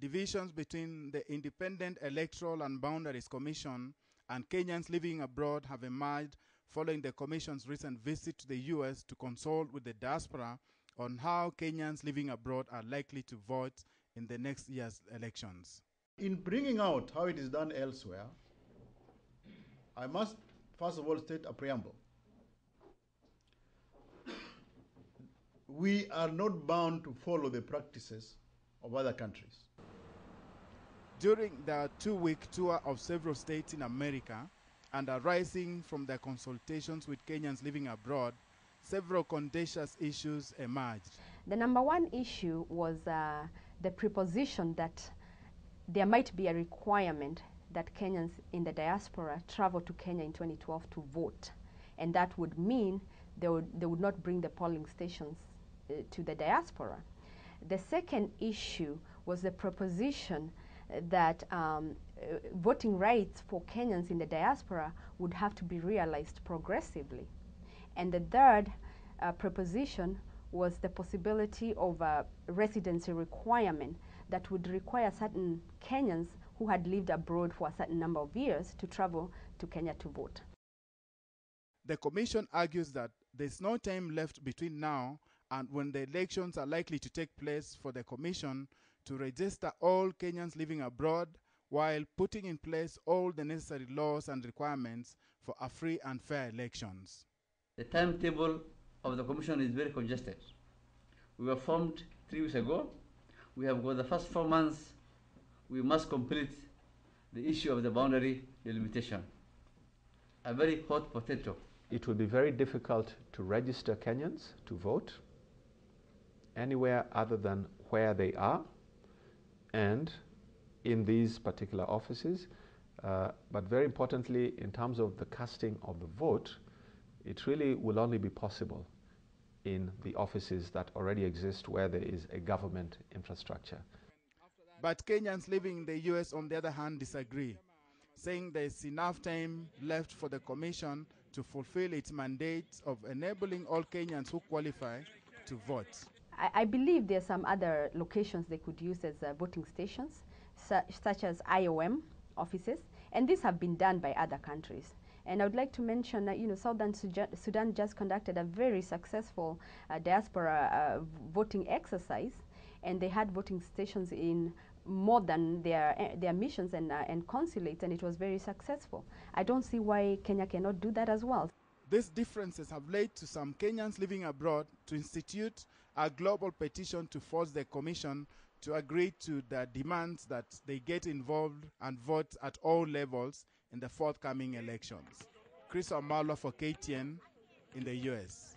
Divisions between the Independent Electoral and Boundaries Commission and Kenyans living abroad have emerged following the Commission's recent visit to the U.S. to consult with the diaspora on how Kenyans living abroad are likely to vote in the next year's elections. In bringing out how it is done elsewhere, I must first of all state a preamble. We are not bound to follow the practices of other countries. During their two-week tour of several states in America and arising from their consultations with Kenyans living abroad, several contentious issues emerged. The number one issue was the proposition that there might be a requirement that Kenyans in the diaspora travel to Kenya in 2012 to vote. And that would mean they would not bring the polling stations to the diaspora. The second issue was the proposition that voting rights for Kenyans in the diaspora would have to be realized progressively. And the third proposition was the possibility of a residency requirement that would require certain Kenyans who had lived abroad for a certain number of years to travel to Kenya to vote. The Commission argues that there's no time left between now and when the elections are likely to take place for the Commission to register all Kenyans living abroad while putting in place all the necessary laws and requirements for a free and fair elections. The timetable of the Commission is very congested. We were formed 3 weeks ago. We have got the first 4 months. We must complete the issue of the boundary delimitation. A very hot potato. It will be very difficult to register Kenyans to vote anywhere other than where they are and in these particular offices. But very importantly, in terms of the casting of the vote, it really will only be possible in the offices that already exist where there is a government infrastructure. But Kenyans living in the U.S., on the other hand, disagree, saying there's enough time left for the Commission to fulfill its mandate of enabling all Kenyans who qualify to vote. I believe there are some other locations they could use as voting stations, such as IOM offices, and these have been done by other countries. And I would like to mention that, Southern Sudan just conducted a very successful diaspora voting exercise, and they had voting stations in more than their missions and consulates, and it was very successful. I don't see why Kenya cannot do that as well. These differences have led to some Kenyans living abroad to institute a global petition to force the Commission to agree to the demands that they get involved and vote at all levels in the forthcoming elections. Chris Omalo for KTN in the US.